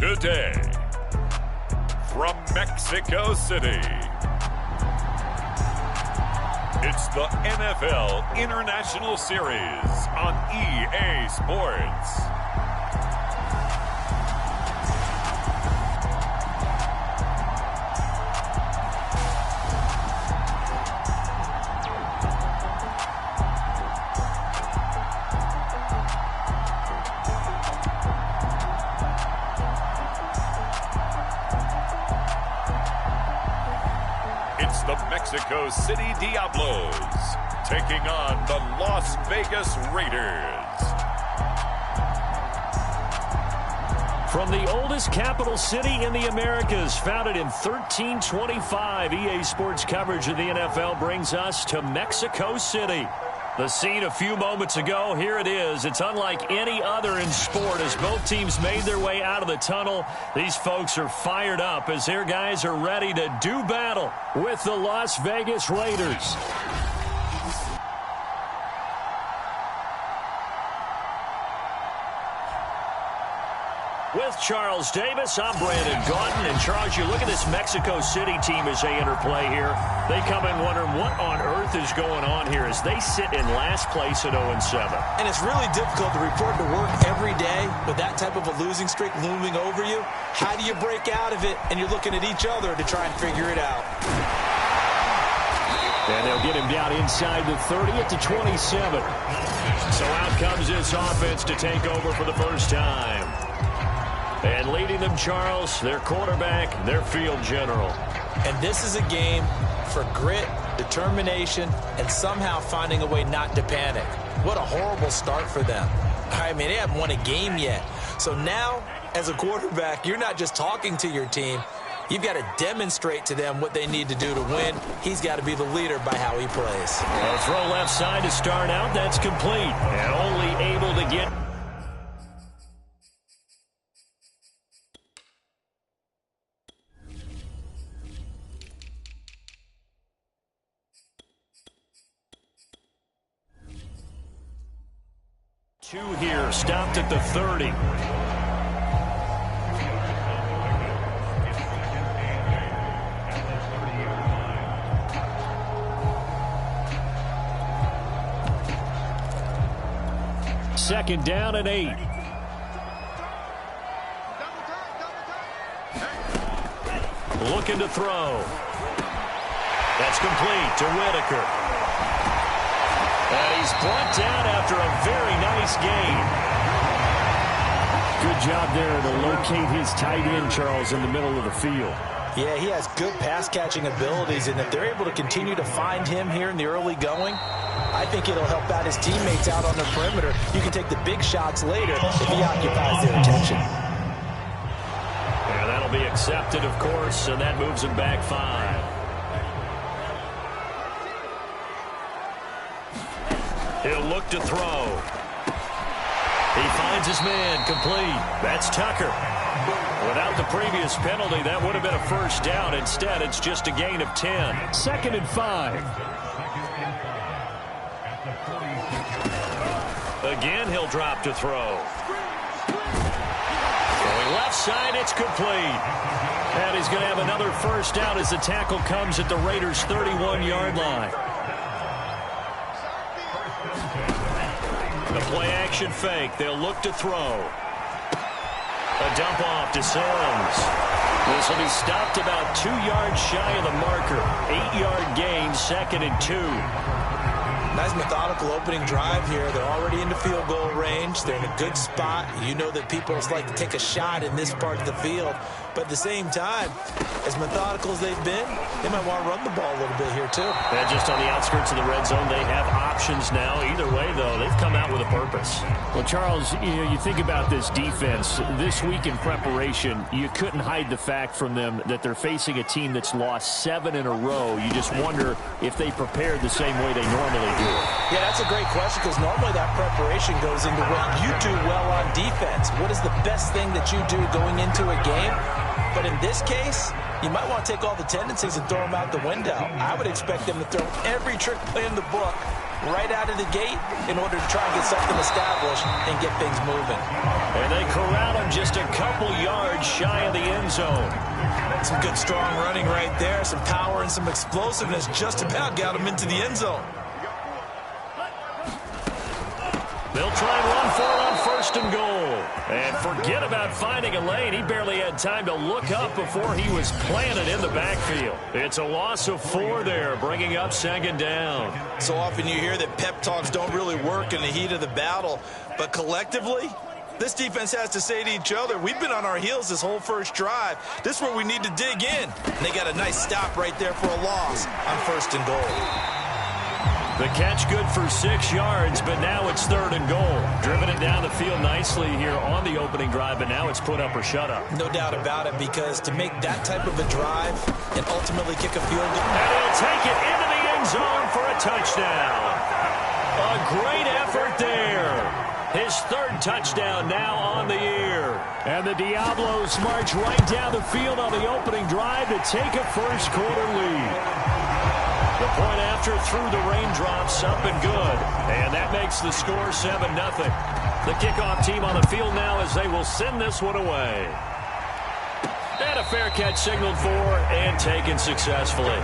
Today, from Mexico City, it's the NFL International Series on EA Sports. It's the Mexico City Diablos taking on the Las Vegas Raiders. From the oldest capital city in the Americas, founded in 1325, EA Sports coverage of the NFL brings us to Mexico City. The scene a few moments ago, here it is. It's unlike any other in sport as both teams made their way out of the tunnel. These folks are fired up as their guys are ready to do battle with the Las Vegas Raiders. With Charles Davis, I'm Brandon Gaudin. And Charles, you look at this Mexico City team as they interplay here. They come in wondering what on earth is going on here as they sit in last place at 0-7. And it's really difficult to report to work every day with that type of a losing streak looming over you. How do you break out of it? And you're looking at each other to try and figure it out. And they'll get him down inside the 30 at the 27. So out comes this offense to take over for the first time. And leading them, Charles, their quarterback, their field general. And this is a game for grit, determination, and somehow finding a way not to panic. What a horrible start for them. I mean, they haven't won a game yet. So now, as a quarterback, you're not just talking to your team. You've got to demonstrate to them what they need to do to win. He's got to be the leader by how he plays. A throw left side to start out. That's complete. And only able to get... two here, stopped at the 30. Second down and 8. Looking to throw. That's complete to Whitaker. And he's brought down after a very nice gain. Good job there to locate his tight end, Charles, in the middle of the field. Yeah, he has good pass-catching abilities, and if they're able to continue to find him here in the early going, I think it'll help out his teammates out on the perimeter. You can take the big shots later if he occupies their attention. And that'll be accepted, of course, and that moves him back 5. He'll look to throw. He finds his man, complete. That's Tucker. Without the previous penalty, that would have been a first down. Instead, it's just a gain of 10. Second and 5. Again, he'll drop to throw. Going left side, it's complete. And he's going to have another first down as the tackle comes at the Raiders' 31-yard line. The play-action fake. They'll look to throw. A dump off to Sims. This will be stopped about 2 yards shy of the marker. 8-yard gain, second and 2. Nice methodical opening drive here. They're already into field goal range. They're in a good spot. You know that people just like to take a shot in this part of the field. But at the same time, as methodical as they've been, they might want to run the ball a little bit here too. Yeah, just on the outskirts of the red zone, they have options now. Either way, though, they've come out with a purpose. Well, Charles, you think about this defense. This week in preparation, you couldn't hide the fact from them that they're facing a team that's lost 7 in a row. You just wonder if they prepared the same way they normally do. Yeah, that's a great question because normally that preparation goes into what you do well on defense. What is the best thing that you do going into a game? But in this case, you might want to take all the tendencies and throw them out the window. I would expect them to throw every trick play in the book right out of the gate in order to try and get something established and get things moving. And they corral him just a couple yards shy of the end zone. Some good strong running right there. Some power and some explosiveness just about got him into the end zone. They'll try and run for it on 1st and goal. And forget about finding a lane. He barely had time to look up before he was planted in the backfield. It's a loss of 4 there, bringing up 2nd down. So often you hear that pep talks don't really work in the heat of the battle. But collectively, this defense has to say to each other, we've been on our heels this whole first drive. This is where we need to dig in. And they got a nice stop right there for a loss on 1st and goal. The catch good for 6 yards, but now it's 3rd and goal. Driven it down the field nicely here on the opening drive, but now it's put up or shut up. No doubt about it, because to make that type of a drive and ultimately kick a field goal. And he'll take it into the end zone for a touchdown. A great effort there. His 3rd touchdown now on the year. And the Diablos march right down the field on the opening drive to take a first-quarter lead. The point after through the raindrops, up and good. And that makes the score 7-0. The kickoff team on the field now as they will send this one away. And a fair catch signaled for and taken successfully.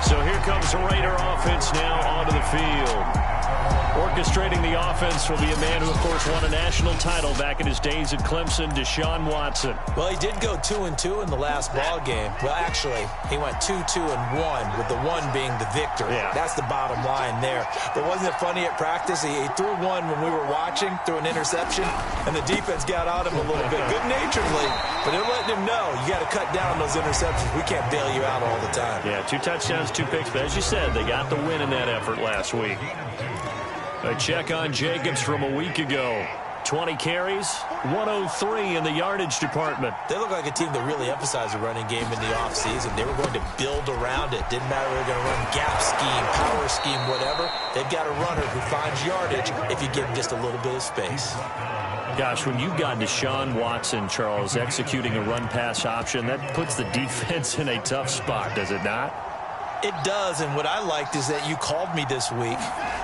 So here comes the Raider offense now onto the field. Orchestrating the offense will be a man who, of course, won a national title back in his days at Clemson, Deshaun Watson. Well, he did go 2-2 in the last ball game. Well, actually, he went 2-2-1, with the 1 being the victory. Yeah. That's the bottom line there. But wasn't it funny at practice? He threw one when we were watching, threw an interception, and the defense got on him a little bit, good-naturedly. But they're letting him know, you got to cut down those interceptions. We can't bail you out all the time. Yeah, 2 touchdowns, 2 picks. But as you said, they got the win in that effort last week. A check on Jacobs from a week ago. 20 carries, 103 in the yardage department. They look like a team that really emphasized the running game in the offseason. They were going to build around it. Didn't matter if they were going to run gap scheme, power scheme, whatever. They've got a runner who finds yardage if you give him just a little bit of space. Gosh, when you've got Deshaun Watson, Charles, executing a run-pass option, that puts the defense in a tough spot, does it not? It does, and what I liked is that you called me this week,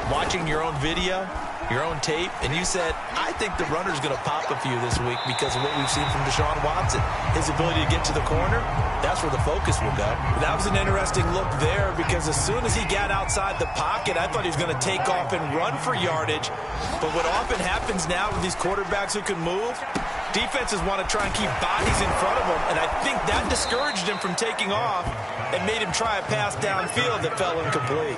watching your own video, your own tape, and you said, I think the runner's going to pop a few this week because of what we've seen from Deshaun Watson. His ability to get to the corner, that's where the focus will go. That was an interesting look there because as soon as he got outside the pocket, I thought he was going to take off and run for yardage. But what often happens now with these quarterbacks who can move, defenses want to try and keep bodies in front of them, and I think that discouraged him from taking off and made him try a pass downfield that fell incomplete.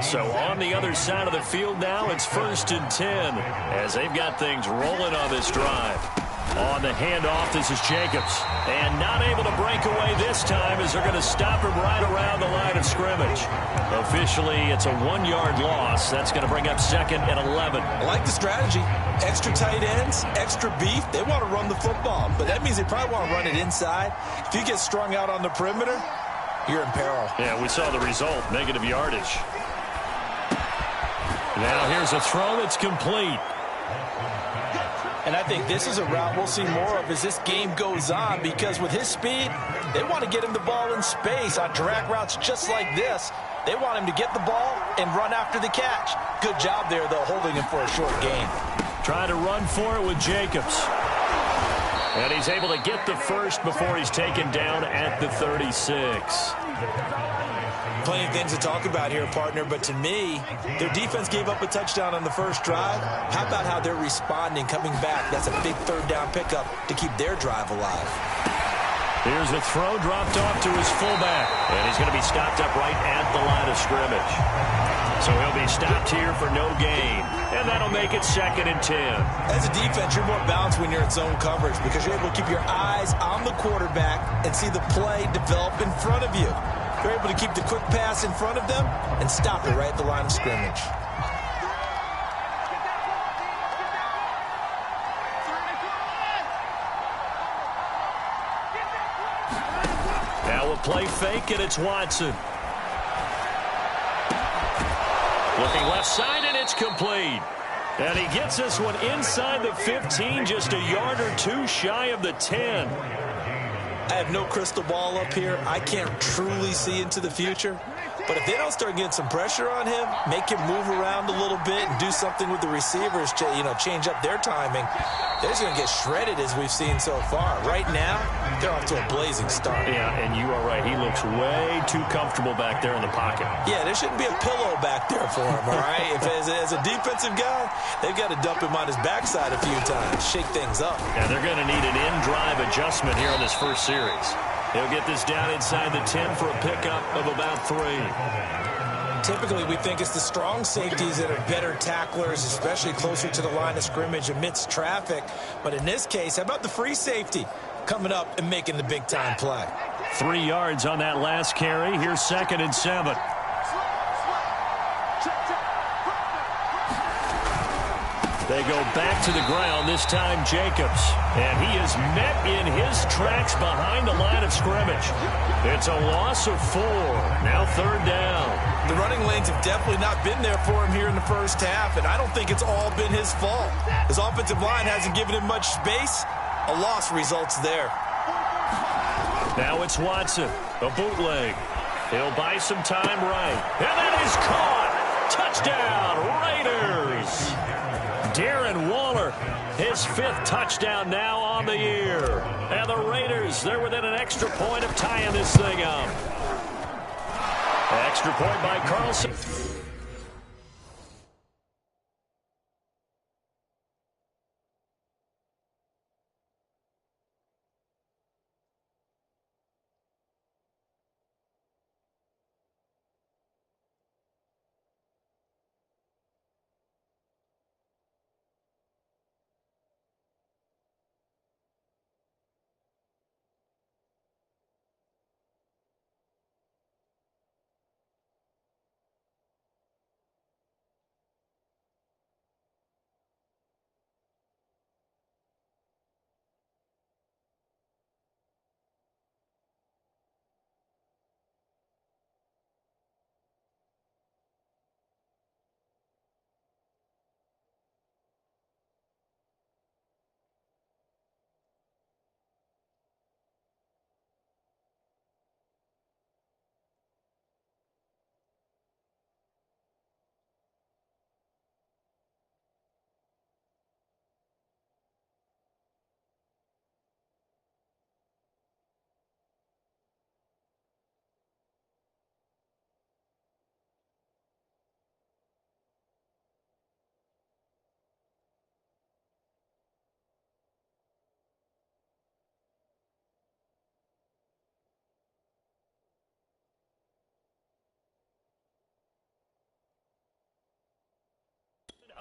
So on the other side of the field now, it's 1st and 10 as they've got things rolling on this drive. On the handoff, this is Jacobs. And not able to break away this time as they're going to stop him right around the line of scrimmage. Officially, it's a 1-yard loss. That's going to bring up 2nd and 11. I like the strategy. Extra tight ends, extra beef. They want to run the football, but that means they probably want to run it inside. If you get strung out on the perimeter, you're in peril. Yeah, we saw the result, negative yardage. Now here's a throw that's complete. And I think this is a route we'll see more of as this game goes on because with his speed, they want to get him the ball in space on drag routes just like this. They want him to get the ball and run after the catch. Good job there, though, holding him for a short gain. Trying to run for it with Jacobs. And he's able to get the first before he's taken down at the 36. Plenty of things to talk about here, partner, but to me, their defense gave up a touchdown on the first drive. How about how they're responding, coming back? That's a big 3rd down pickup to keep their drive alive. Here's the throw dropped off to his fullback, and he's going to be stopped up right at the line of scrimmage. So he'll be stopped here for no gain, and that'll make it 2nd and 10. As a defense, you're more balanced when you're in zone coverage because you're able to keep your eyes on the quarterback and see the play develop in front of you. You're able to keep the quick pass in front of them and stop it right at the line of scrimmage. Now we'll play fake, and it's Watson. Looking left side, and it's complete. And he gets this one inside the 15, just a yard or 2 shy of the 10. I have no crystal ball up here. I can't truly see into the future. But if they don't start getting some pressure on him, make him move around a little bit and do something with the receivers, change up their timing, they're just going to get shredded as we've seen so far. Right now, they're off to a blazing start. Yeah, and you are right. He looks way too comfortable back there in the pocket. Yeah, there shouldn't be a pillow back there for him, all right? If as a defensive guy, they've got to dump him on his backside a few times, shake things up. Yeah, they're going to need an in-drive adjustment here in this first series. He'll get this down inside the 10 for a pickup of about 3. Typically, we think it's the strong safeties that are better tacklers, especially closer to the line of scrimmage amidst traffic. But in this case, how about the free safety coming up and making the big-time play? 3 yards on that last carry. Here's 2nd and 7. They go back to the ground, this time Jacobs. And he is met in his tracks behind the line of scrimmage. It's a loss of 4. Now 3rd down. The running lanes have definitely not been there for him here in the first half, and I don't think it's all been his fault. His offensive line hasn't given him much space. A loss results there. Now it's Watson, a bootleg. He'll buy some time right. And that is caught. Touchdown, Raiders. Darren Waller, his 5th touchdown now on the year. And the Raiders, they're within an extra point of tying this thing up. Extra point by Carlson.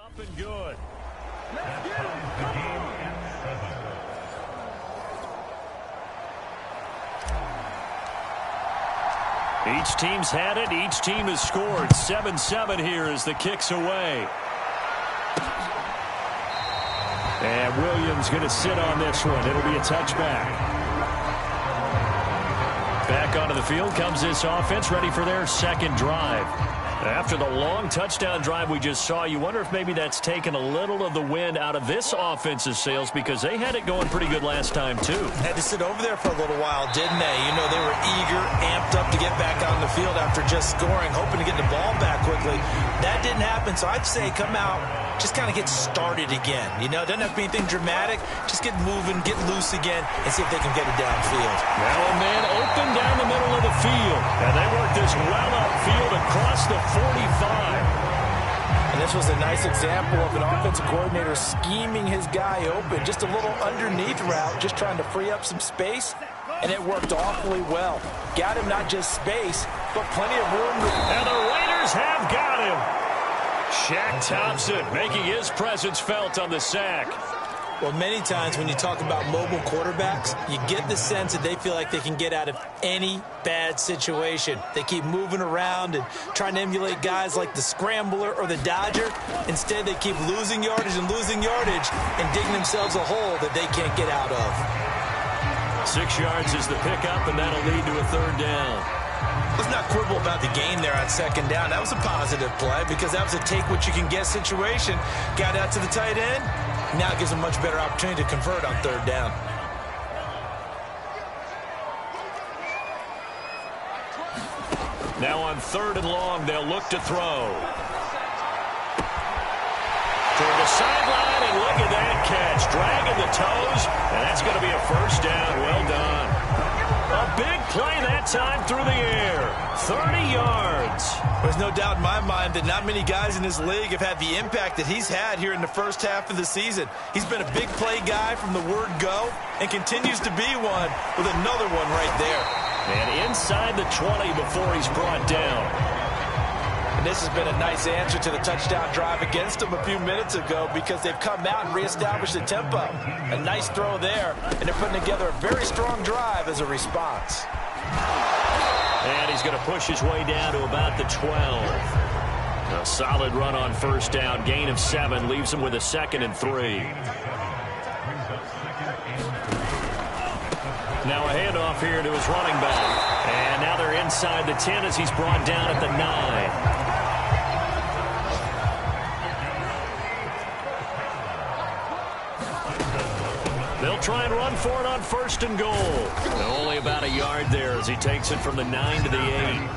Up and good. Let's get him. Come on. Each team's had it. Each team has scored. 7-7 here as the kick's away. And Williams going to sit on this one. It'll be a touchback. Back onto the field comes this offense, ready for their 2nd drive. After the long touchdown drive we just saw, you wonder if maybe that's taken a little of the wind out of this offense's sails, because they had it going pretty good last time, too. Had to sit over there for a little while, didn't they? You know, they were eager, amped up to get back on the field after just scoring, hoping to get the ball back quickly. That didn't happen, so I'd say come out, just kind of get started again. You know, it doesn't have to be anything dramatic. Just get moving, get loose again, and see if they can get it downfield. Now a man open down the middle of the field. And they work this well upfield across the 45. And this was a nice example of an offensive coordinator scheming his guy open. Just a little underneath route, just trying to free up some space. And it worked awfully well. Got him not just space, but plenty of room. And the Raiders have got him. Shaq Thompson making his presence felt on the sack. Well, many times when you talk about mobile quarterbacks, you get the sense that they feel like they can get out of any bad situation. They keep moving around and trying to emulate guys like the Scrambler or the Dodger. Instead, they keep losing yardage and digging themselves a hole that they can't get out of. 6 yards is the pickup, and that'll lead to a 3rd down. Let's not quibble about the gain there on 2nd down. That was a positive play because that was a take-what-you-can-get situation. Got out to the tight end. Now it gives them a much better opportunity to convert on 3rd down. Now on 3rd and long, they'll look to throw. Toward the sideline, and look at that catch. Dragging the toes, and that's going to be a first down. Well done. A big play that time through the air. 30 yards. There's no doubt in my mind that not many guys in this league have had the impact that he's had here in the first half of the season. He's been a big play guy from the word go and continues to be one with another one right there. And inside the 20 before he's brought down. And this has been a nice answer to the touchdown drive against them a few minutes ago because they've come out and reestablished the tempo. A nice throw there, and they're putting together a very strong drive as a response. And he's going to push his way down to about the 12. A solid run on first down. Gain of 7 leaves him with a 2nd and 3. Now a handoff here to his running back. And now they're inside the 10 as he's brought down at the 9. They'll try and run for it on 1st and goal. Only about a yard there as he takes it from the 9 to the 8.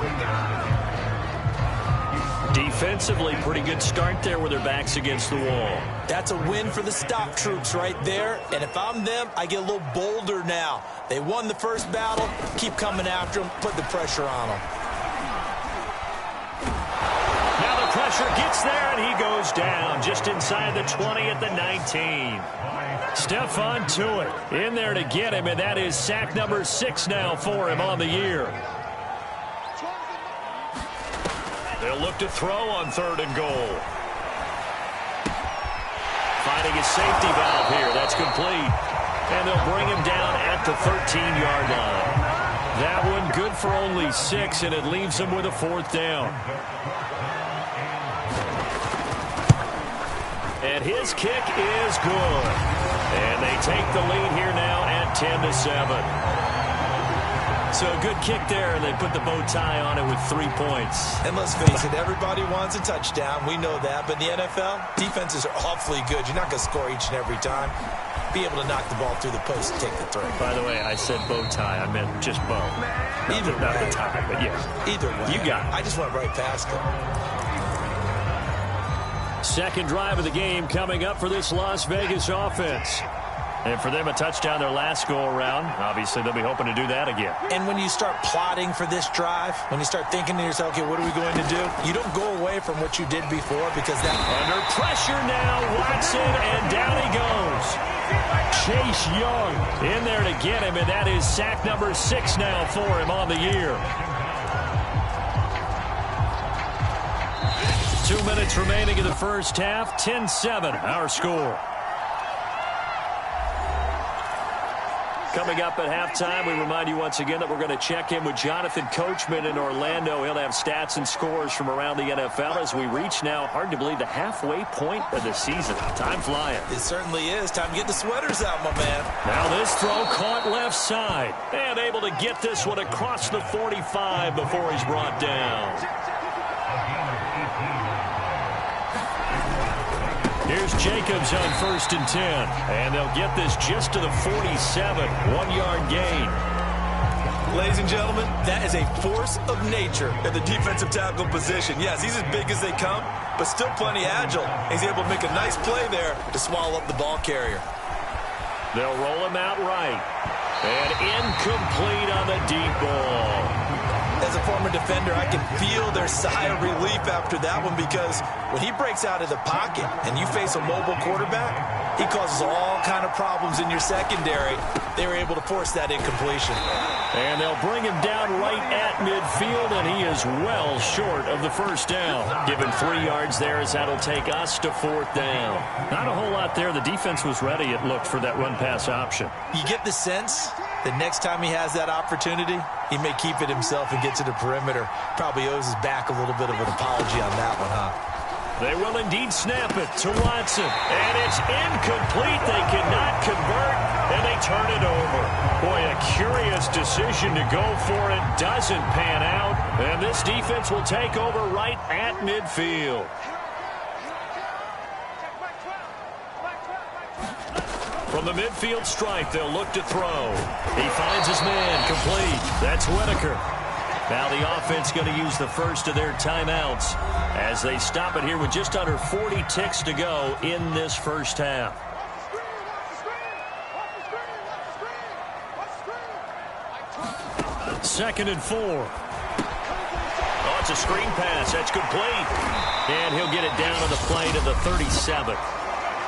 Defensively, pretty good start there with their backs against the wall. That's a win for the stop troops right there. And if I'm them, I get a little bolder now. They won the first battle. Keep coming after them. Put the pressure on them. Now the pressure gets there, and he goes down just inside the 20 at the 19. Stephon Tuitt in there to get him, and that is sack number 6 now for him on the year. They'll look to throw on 3rd and goal. Finding his safety valve here. That's complete. And they'll bring him down at the 13-yard line. That one good for only 6, and it leaves him with a 4th down. And his kick is good. And they take the lead here now at 10-7. So a good kick there, and they put the bow tie on it with 3 points. And let's face it, everybody wants a touchdown. We know that. But in the NFL, defenses are awfully good. You're not going to score each and every time. Be able to knock the ball through the post and take the throw. By the way, I said bow tie. I meant just bow. Not the tie, but yeah. Either way. You got it. I just went right past it. Second drive of the game coming up for this Las Vegas offense. And for them, a touchdown their last go-around. Obviously, they'll be hoping to do that again. And when you start plotting for this drive, when you start thinking to yourself, okay, what are we going to do? You don't go away from what you did before because that... Under pressure now, Watson, and down he goes. Chase Young in there to get him, and that is sack number 6 now for him on the year. 2 minutes remaining in the first half. 10-7, our score. Coming up at halftime, we remind you once again that we're going to check in with Jonathan Coachman in Orlando. He'll have stats and scores from around the NFL as we reach now, hard to believe, the halfway point of the season. Time flying. It certainly is. Time to get the sweaters out, my man. Now this throw caught left side. And able to get this one across the 45 before he's brought down. Here's Jacobs on 1st and 10. And they'll get this just to the 47. 1-yard gain. Ladies and gentlemen, that is a force of nature at the defensive tackle position. Yes, he's as big as they come, but still plenty agile. He's able to make a nice play there to swallow up the ball carrier. They'll roll him out right. And incomplete on the deep ball. As a former defender, I can feel their sigh of relief after that one because when he breaks out of the pocket and you face a mobile quarterback, he causes all kind of problems in your secondary. They were able to force that incompletion. And they'll bring him down right at midfield, and he is well short of the first down. Given 3 yards there as that'll take us to 4th down. Not a whole lot there. The defense was ready, it looked, for that run-pass option. You get the sense that next time he has that opportunity, he may keep it himself and get to the perimeter. Probably owes his back a little bit of an apology on that one, huh? They will indeed snap it to Watson. And it's incomplete. They cannot convert, and they turn it over. Boy, a curious decision to go for it. Doesn't pan out. And this defense will take over right at midfield. From the midfield stripe, they'll look to throw. He finds his man complete. That's Whitaker. Now the offense going to use the first of their timeouts as they stop it here with just under 40 ticks to go in this first half. Second and 4. Oh, it's a screen pass. That's complete. And he'll get it down to the play to the 37.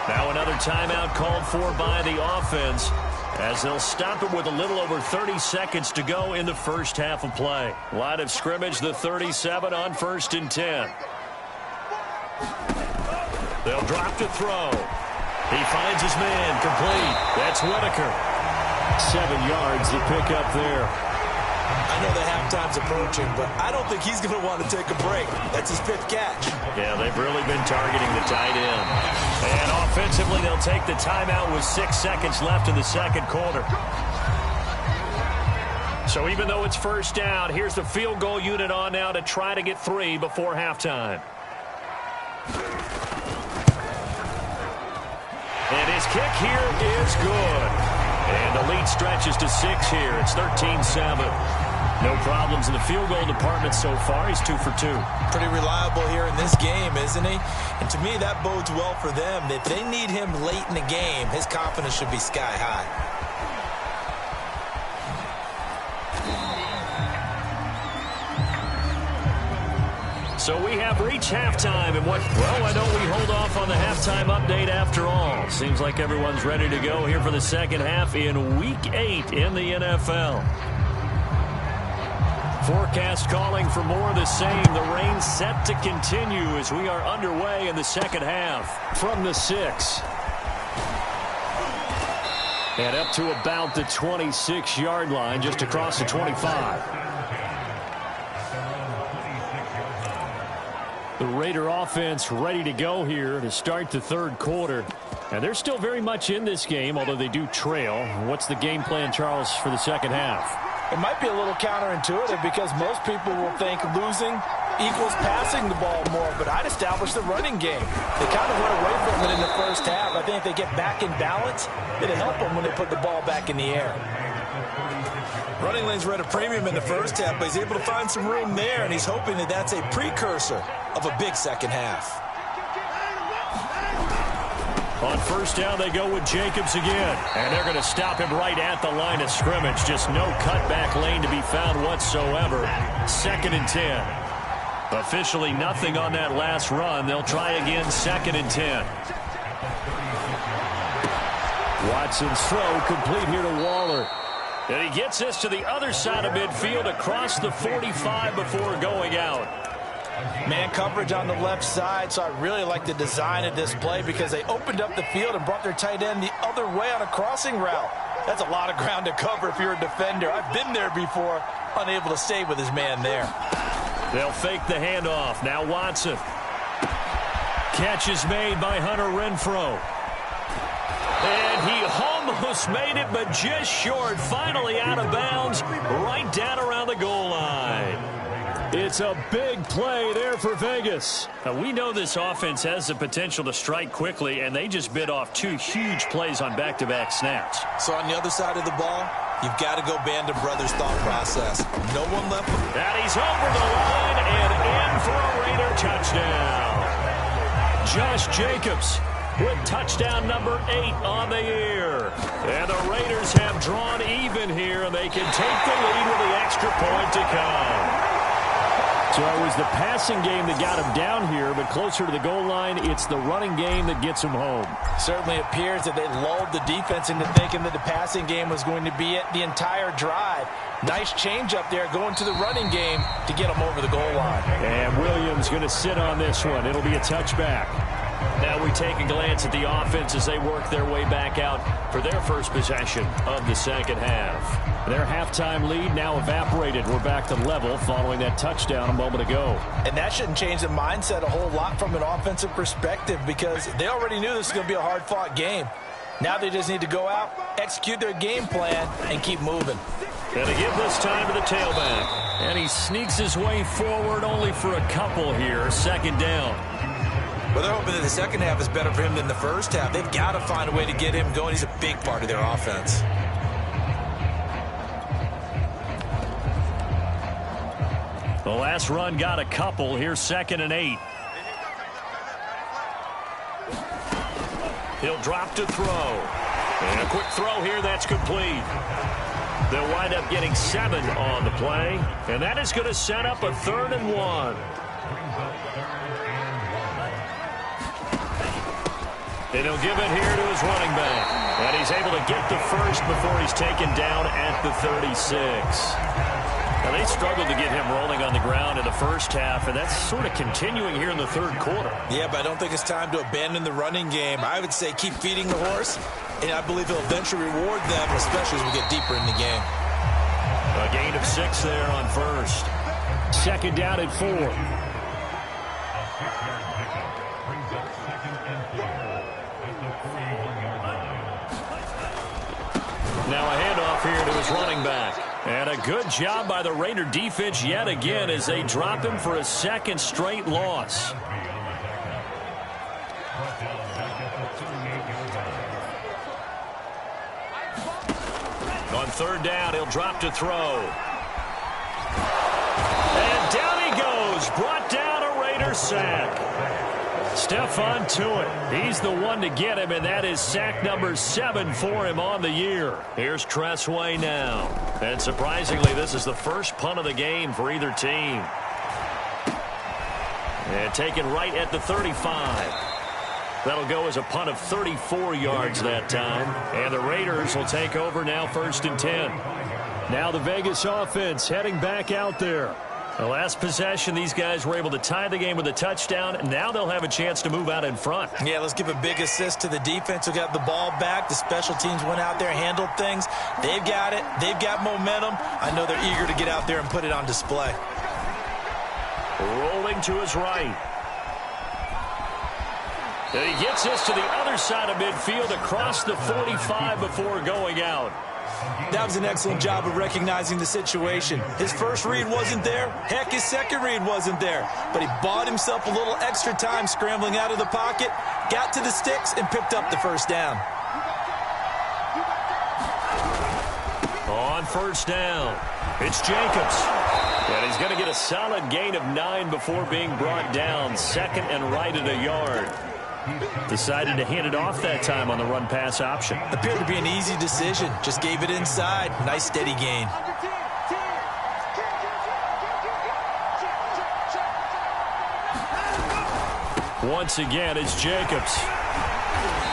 Now another timeout called for by the offense as they'll stop it with a little over 30 seconds to go in the first half of play. Line of scrimmage, the 37 on 1st and 10. They'll drop to throw. He finds his man, complete. That's Whitaker. 7 yards to pick up there. I know the halftime's approaching, but I don't think he's going to want to take a break. That's his 5th catch. Yeah, they've really been targeting the tight end. And offensively, they'll take the timeout with 6 seconds left in the second quarter. So even though it's first down, here's the field goal unit on now to try to get 3 before halftime. And his kick here is good. And the lead stretches to 6 here. It's 13-7. No problems in the field goal department so far. He's 2 for 2. Pretty reliable here in this game, isn't he? And to me, that bodes well for them. If they need him late in the game, his confidence should be sky high. So we have reached halftime, and why don't we hold off on the halftime update after all? Seems like everyone's ready to go here for the second half in Week 8 in the NFL. Forecast calling for more of the same. The rain set to continue as we are underway in the second half. From the 6. And up to about the 26-yard line, just across the 25. The Raider offense ready to go here to start the third quarter. And they're still very much in this game, although they do trail. What's the game plan, Charles, for the second half? It might be a little counterintuitive because most people will think losing equals passing the ball more, but I'd establish the running game. They kind of went away from it in the first half. I think if they get back in balance, it'll help them when they put the ball back in the air. Running lanes were at a premium in the first half, but he's able to find some room there, and he's hoping that that's a precursor of a big second half. On first down, they go with Jacobs again. And they're going to stop him right at the line of scrimmage. Just no cutback lane to be found whatsoever. 2nd and 10. Officially nothing on that last run. They'll try again, 2nd and 10. Watson's throw complete here to Waller. And he gets this to the other side of midfield across the 45 before going out. Man coverage on the left side, so I really like the design of this play because they opened up the field and brought their tight end the other way on a crossing route. That's a lot of ground to cover if you're a defender. I've been there before, unable to stay with his man there. They'll fake the handoff. Now Watson. Catch is made by Hunter Renfrow. And he almost made it, but just short. Finally out of bounds, right down around the goal line. It's a big play there for Vegas. Now, we know this offense has the potential to strike quickly, and they just bit off 2 huge plays on back-to-back snaps. So on the other side of the ball, you've got to go Band of Brothers thought process. No one left. And he's over the line and in for a Raider touchdown. Josh Jacobs with touchdown number 8 on the year. And the Raiders have drawn even here, and they can take the lead with the extra point to come. So it was the passing game that got him down here, but closer to the goal line, it's the running game that gets him home. Certainly appears that they lulled the defense into thinking that the passing game was going to be it the entire drive. Nice change up there going to the running game to get him over the goal line. And Williams going to sit on this one. It'll be a touchback. Now we take a glance at the offense as they work their way back out for their first possession of the second half. Their halftime lead now evaporated. We're back to level following that touchdown a moment ago. And that shouldn't change the mindset a whole lot from an offensive perspective because they already knew this was going to be a hard-fought game. Now they just need to go out, execute their game plan, and keep moving. And to give this time to the tailback. And he sneaks his way forward only for a couple here. 2nd down. Well, they're hoping that the second half is better for him than the first half. They've got to find a way to get him going. He's a big part of their offense. The last run got a couple. Here's 2nd and 8. He'll drop to throw. And a quick throw here that's complete. They'll wind up getting 7 on the play. And that is going to set up a 3rd and 1. And he'll give it here to his running back. And he's able to get the first before he's taken down at the 36. Now, they struggled to get him rolling on the ground in the first half, and that's sort of continuing here in the 3rd quarter. Yeah, but I don't think it's time to abandon the running game. I would say keep feeding the horse, and I believe he'll eventually reward them, especially as we get deeper in the game. A gain of 6 there on 1st. 2nd down at 4. Now a handoff here to his running back. And a good job by the Raider defense yet again as they drop him for a 2nd straight loss. On 3rd down, he'll drop to throw. And down he goes. Brought down a Raider sack. Stephon Tuitt. He's the one to get him, and that is sack number 7 for him on the year. Here's Tressway now. And surprisingly, this is the first punt of the game for either team. And taken right at the 35. That'll go as a punt of 34 yards that time. And the Raiders will take over now 1st and 10. Now the Vegas offense heading back out there. The last possession, these guys were able to tie the game with a touchdown, and now they'll have a chance to move out in front. Yeah, let's give a big assist to the defense who got the ball back. The special teams went out there, handled things. They've got it. They've got momentum. I know they're eager to get out there and put it on display. Rolling to his right. And he gets this to the other side of midfield across the 45 before going out. That was an excellent job of recognizing the situation. His first read wasn't there. Heck, his second read wasn't there. But he bought himself a little extra time scrambling out of the pocket, got to the sticks, and picked up the 1st down. On 1st down, it's Jacobs. And he's going to get a solid gain of 9 before being brought down. 2nd and right at a yard. Decided to hand it off that time on the run-pass option. Appeared to be an easy decision. Just gave it inside. Nice steady gain. Once again, it's Jacobs.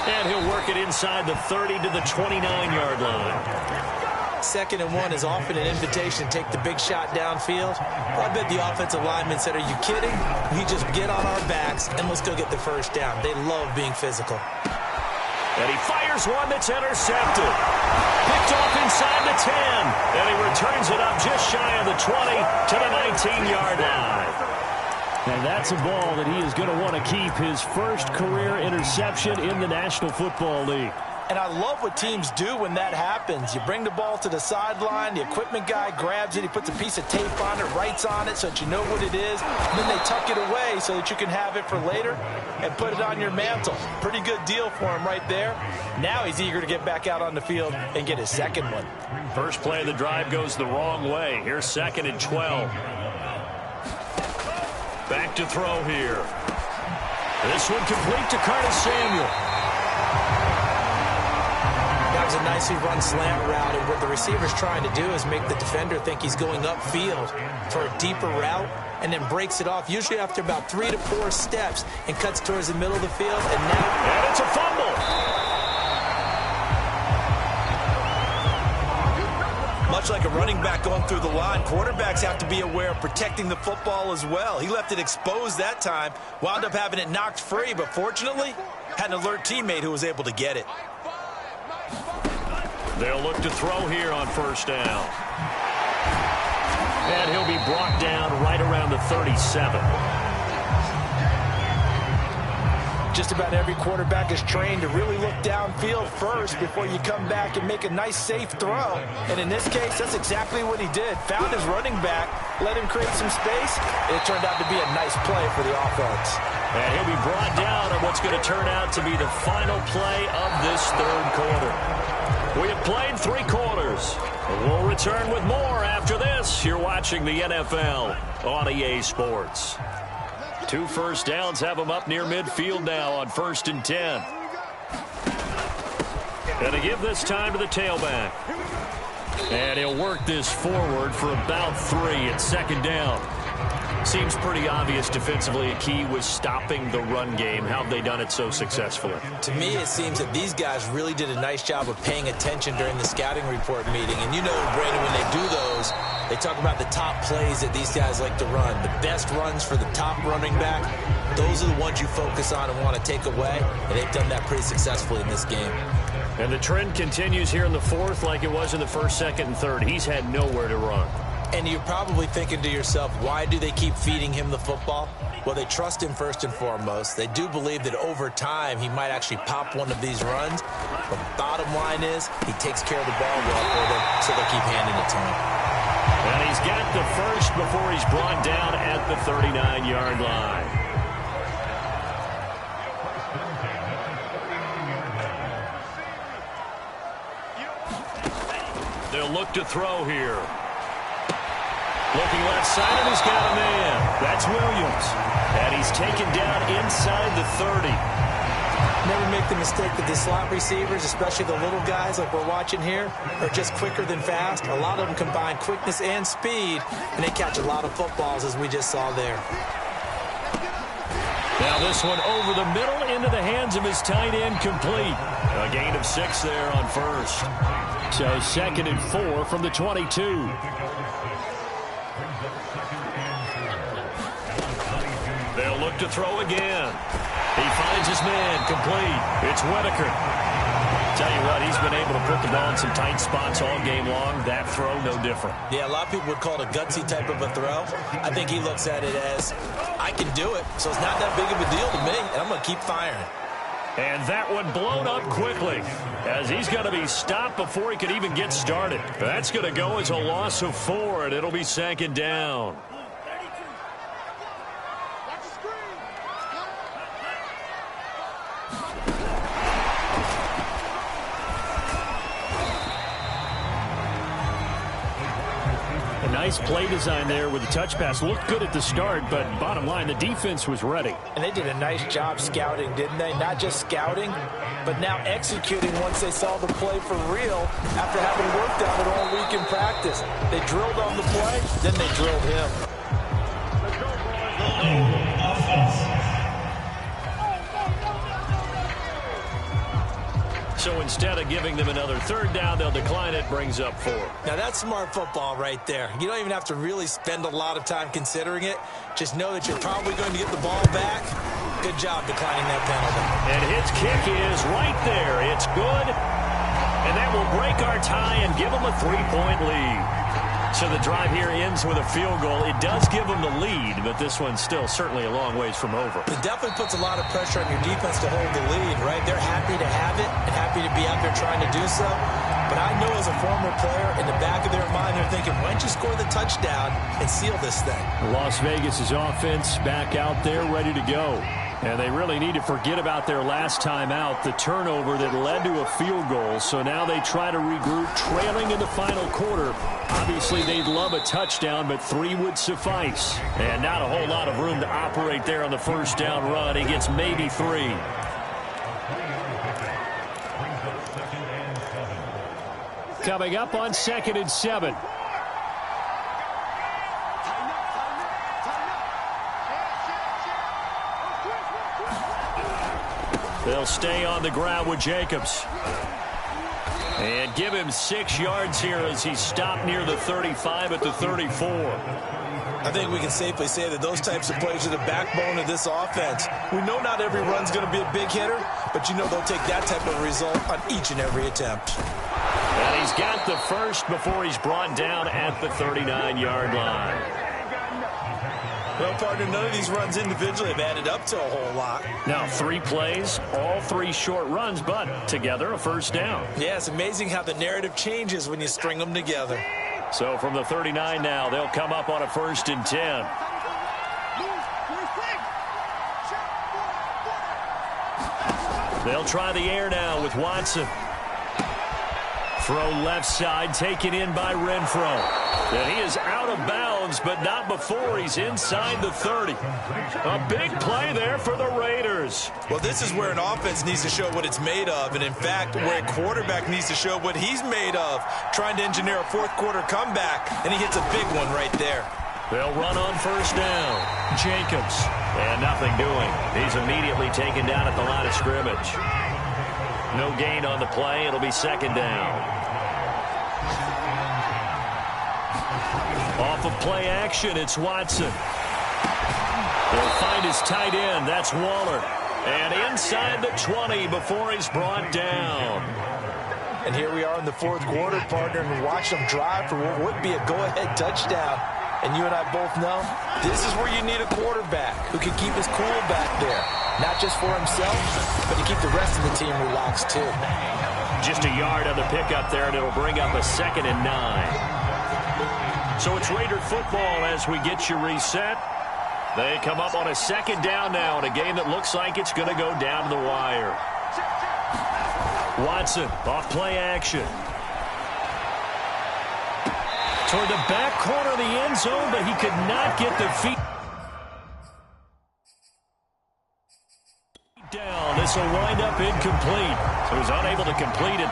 And he'll work it inside the 30 to the 29-yard line. 2nd and 1 is often an invitation to take the big shot downfield. Well, I bet the offensive lineman said, "Are you kidding? We just get on our backs and let's go get the 1st down." They love being physical. And he fires one that's intercepted. Picked off inside the 10. And he returns it up just shy of the 20 to the 19-yard line. And that's a ball that he is going to want to keep, his first career interception in the National Football League. And I love what teams do when that happens. You bring the ball to the sideline, the equipment guy grabs it, he puts a piece of tape on it, writes on it so that you know what it is, and then they tuck it away so that you can have it for later and put it on your mantle. Pretty good deal for him right there. Now he's eager to get back out on the field and get his 2nd one. First play of the drive goes the wrong way. Here's 2nd and 12. Back to throw here. This one complete to Curtis Samuel. That was a nicely run slant route, and what the receiver's trying to do is make the defender think he's going upfield for a deeper route, and then breaks it off, usually after about 3 to 4 steps, and cuts towards the middle of the field, and now... And it's a fumble! Much like a running back going through the line, quarterbacks have to be aware of protecting the football as well. He left it exposed that time, wound up having it knocked free, but fortunately, had an alert teammate who was able to get it. They'll look to throw here on 1st down. And he'll be brought down right around the 37. Just about every quarterback is trained to really look downfield first before you come back and make a nice, safe throw. And in this case, that's exactly what he did. Found his running back, let him create some space, and it turned out to be a nice play for the offense. And he'll be brought down on what's going to turn out to be the final play of this 3rd quarter. We have played 3 quarters. We'll return with more after this. You're watching the NFL on EA Sports. 2 first downs have them up near midfield now on 1st and 10. And to give this time to the tailback. And he'll work this forward for about 3 at 2nd down. Seems pretty obvious defensively a key was stopping the run game. How have they done it so successfully? To me, it seems that these guys really did a nice job of paying attention during the scouting report meeting. And you know, Brandon, when they do those, they talk about the top plays that these guys like to run. The best runs for the top running back, those are the ones you focus on and want to take away. And they've done that pretty successfully in this game. And the trend continues here in the 4th like it was in the 1st, 2nd, and 3rd. He's had nowhere to run. And you're probably thinking to yourself, why do they keep feeding him the football? Well, they trust him first and foremost. They do believe that over time he might actually pop one of these runs. But the bottom line is he takes care of the ball well for them, so they'll keep handing it to him. And he's got the first before he's brought down at the 39-yard line. They'll look to throw here. Looking left side, and he's got a man. That's Williams. And he's taken down inside the 30. Never make the mistake that the slot receivers, especially the little guys like we're watching here, are just quicker than fast. A lot of them combine quickness and speed, and they catch a lot of footballs, as we just saw there. Now this one over the middle into the hands of his tight end, complete. A gain of 6 there on 1st. So 2nd and 4 from the 22. They'll look to throw again. He finds his man, complete. It's Whitaker. Tell you what, he's been able to put the ball in some tight spots all game long. That throw, no different. Yeah, a lot of people would call it a gutsy type of a throw. I think he looks at it as, I can do it, so it's not that big of a deal to me, and I'm going to keep firing. And that one blown up quickly, as he's going to be stopped before he could even get started. That's going to go as a loss of 4, and it'll be 2nd down. Nice play design there with the touch pass. Looked good at the start, but bottom line, the defense was ready. And they did a nice job scouting, didn't they? Not just scouting, but now executing once they saw the play for real after having worked on it all week in practice. They drilled on the play, then they drilled him. So instead of giving them another 3rd down, they'll decline it, brings up 4. Now that's smart football right there. You don't even have to really spend a lot of time considering it. Just know that you're probably going to get the ball back. Good job declining that penalty. And his kick is right there. It's good. And that will break our tie and give them a 3-point lead. So the drive here ends with a field goal. It does give them the lead, but this one's still certainly a long ways from over. It definitely puts a lot of pressure on your defense to hold the lead, right? They're happy to have it and happy to be out there trying to do so. But I know as a former player, in the back of their mind, they're thinking, why don't you score the touchdown and seal this thing? Las Vegas' offense back out there ready to go. And they really need to forget about their last time out, the turnover that led to a field goal. So now they try to regroup, trailing in the final quarter. Obviously, they'd love a touchdown, but 3 would suffice. And not a whole lot of room to operate there on the 1st down run. He gets maybe 3. Coming up on 2nd and 7. They'll stay on the ground with Jacobs. And give him 6 yards here as he's stopped near the 35 at the 34. I think we can safely say that those types of plays are the backbone of this offense. We know not every run's going to be a big hitter, but you know they'll take that type of result on each and every attempt. And he's got the first before he's brought down at the 39-yard line. Well, partner, none of these runs individually have added up to a whole lot. Now 3 plays, all 3 short runs, but together a 1st down. Yeah, it's amazing how the narrative changes when you string them together. So from the 39 now, they'll come up on a 1st and 10. They'll try the air now with Watson. Throw left side, taken in by Renfro. And he is out of bounds, but not before he's inside the 30. A big play there for the Raiders. Well, this is where an offense needs to show what it's made of, and in fact, where a quarterback needs to show what he's made of, trying to engineer a fourth-quarter comeback, and he hits a big one right there. They'll run on first down. Jacobs. And nothing doing. He's immediately taken down at the line of scrimmage. No gain on the play. It'll be second down. Off of play action, it's Watson. He'll find his tight end. That's Waller. And inside the 20 before he's brought down. And here we are in the fourth quarter, partner, and watch them drive for what would be a go-ahead touchdown. And you and I both know this is where you need a quarterback who can keep his cool back there. Not just for himself, but to keep the rest of the team relaxed too. Just a yard on the pickup there, and it'll bring up a 2nd and 9. So it's Raider football as we get you reset. They come up on a 2nd down now in a game that looks like it's going to go down to the wire. Watson off play action. Toward the back corner of the end zone, but he could not get the feet down. This will wind up incomplete. So he's unable to complete it.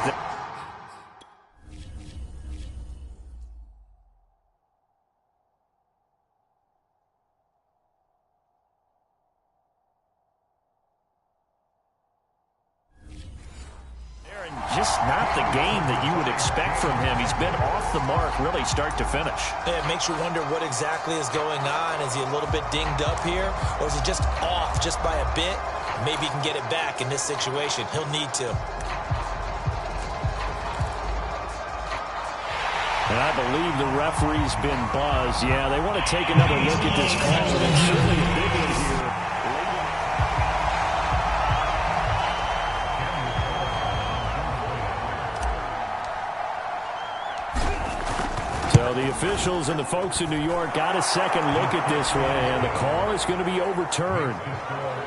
Just not the game that you would expect from him. He's been off the mark really start to finish. Yeah, it makes you wonder what exactly is going on. Is he a little bit dinged up here? Or is he just off just by a bit? Maybe he can get it back in this situation. He'll need to. And I believe the referee's been buzzed. Yeah, they want to take another look at this call. And it's certainly a big one here. So the officials and the folks in New York got a second look at this one, and the call is going to be overturned.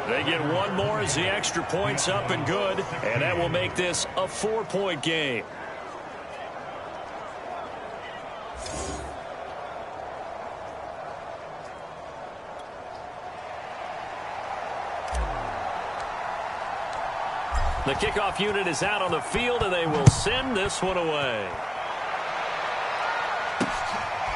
They get one more as the extra point's up and good, and that will make this a 4-point game. The kickoff unit is out on the field, and they will send this one away.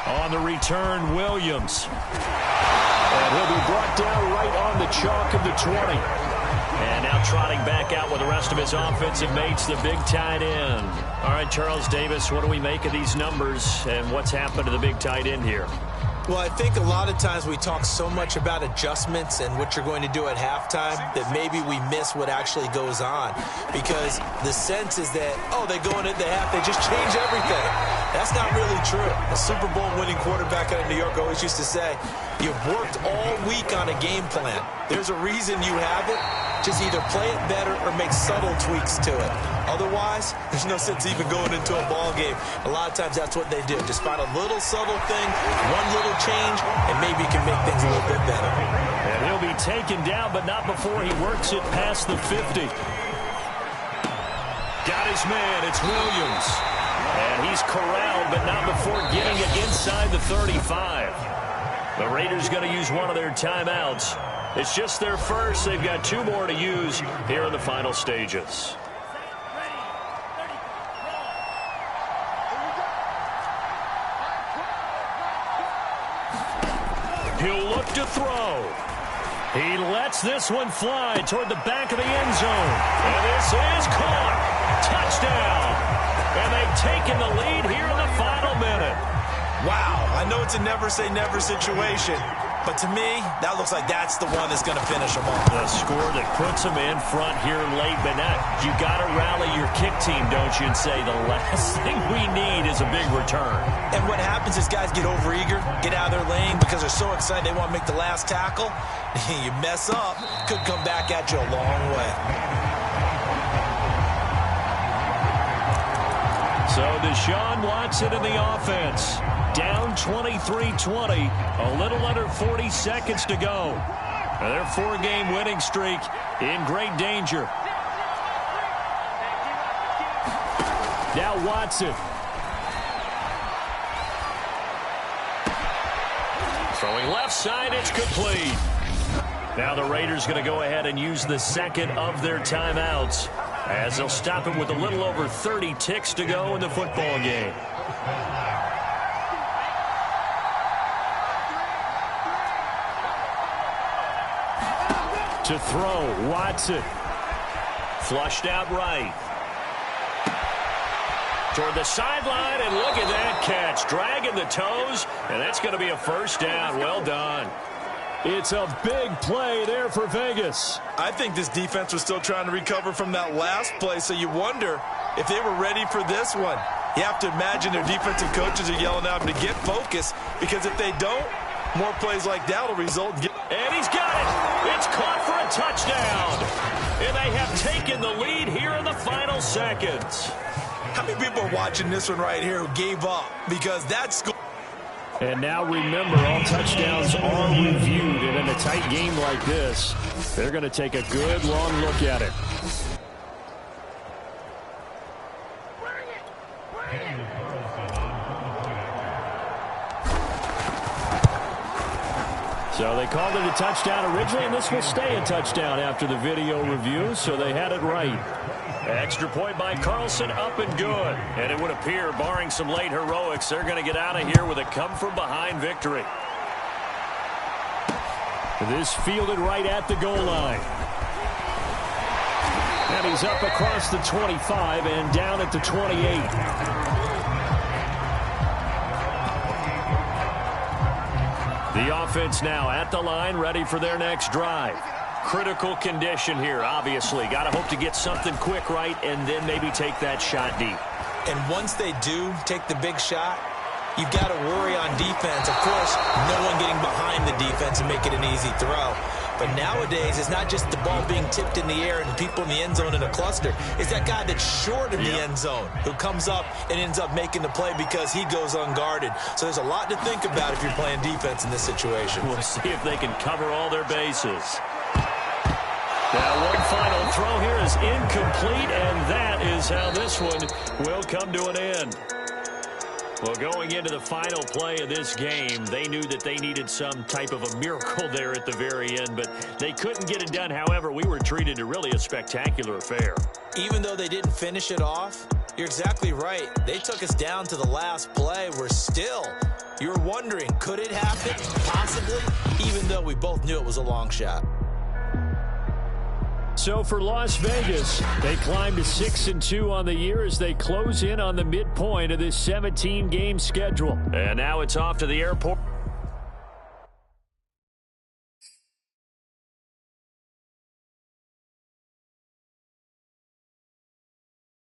On the return, Williams. And he'll be brought down right on the chalk of the 20. And now trotting back out with the rest of his offensive mates, the big tight end. All right, Charles Davis, what do we make of these numbers, and what's happened to the big tight end here? Well, I think a lot of times we talk so much about adjustments and what you're going to do at halftime that maybe we miss what actually goes on. Because the sense is that, oh, they go into the half, they just change everything. That's not really true. A Super Bowl winning quarterback out of New York always used to say, you've worked all week on a game plan. There's a reason you have it. Just either play it better or make subtle tweaks to it. Otherwise, there's no sense even going into a ball game. A lot of times that's what they do. Just find a little subtle thing, one little change, and maybe you can make things a little bit better. And he'll be taken down, but not before he works it past the 50. Got his man. It's Williams. And he's corralled, but not before getting it inside the 35. The Raiders going to use one of their timeouts. It's just their first. They've got 2 more to use here in the final stages. He'll look to throw. He lets this one fly toward the back of the end zone. And this is caught. Touchdown. And they've taken the lead here in the final minute. Wow, I know it's a never-say-never situation, but to me, that looks like that's the one that's going to finish them off. The score that puts them in front here late, but not. You got to rally your kick team, don't you, and say the last thing we need is a big return. And what happens is guys get overeager, get out of their lane because they're so excited they want to make the last tackle. You mess up, could come back at you a long way. So Deshaun Watson in the offense. Down 23-20. A little under 40 seconds to go. And their 4-game winning streak in great danger. Now Watson. Throwing left side, it's complete. Now the Raiders going to go ahead and use the second of their timeouts as they'll stop it with a little over 30 ticks to go in the football game. To throw, Watson. Flushed out right. Toward the sideline, and look at that catch. Dragging the toes, and that's going to be a first down. Well done. It's a big play there for Vegas. I think this defense was still trying to recover from that last play, so you wonder if they were ready for this one. You have to imagine their defensive coaches are yelling at them to get focused, because if they don't, more plays like that will result in... And he's got it. It's caught for a touchdown. And they have taken the lead here in the final seconds. How many people are watching this one right here who gave up? Because that's... And now remember, all touchdowns are reviewed. And in a tight game like this, they're going to take a good long look at it. So they called it a touchdown originally, and this will stay a touchdown after the video review, so they had it right. Extra point by Carlson, up and good. And it would appear, barring some late heroics, they're going to get out of here with a come-from-behind victory. This fielded right at the goal line. And he's up across the 25 and down at the 28. The offense now at the line, ready for their next drive. Critical condition here, obviously. Got to hope to get something quick right and then maybe take that shot deep. And once they do take the big shot, you've got to worry on defense. Of course, no one getting behind the defense and make it an easy throw. But nowadays, it's not just the ball being tipped in the air and people in the end zone in a cluster. It's that guy that's short of the end zone who comes up and ends up making the play because he goes unguarded. So there's a lot to think about if you're playing defense in this situation. We'll see if they can cover all their bases. Now one final throw here is incomplete, and that is how this one will come to an end. Well, going into the final play of this game, they knew that they needed some type of a miracle there at the very end, but they couldn't get it done. However, we were treated to really a spectacular affair. Even though they didn't finish it off, you're exactly right. They took us down to the last play. We're still, you're wondering, could it happen? Possibly, even though we both knew it was a long shot. So for Las Vegas, they climb to 6-2 on the year as they close in on the midpoint of this 17-game schedule. And now it's off to the airport.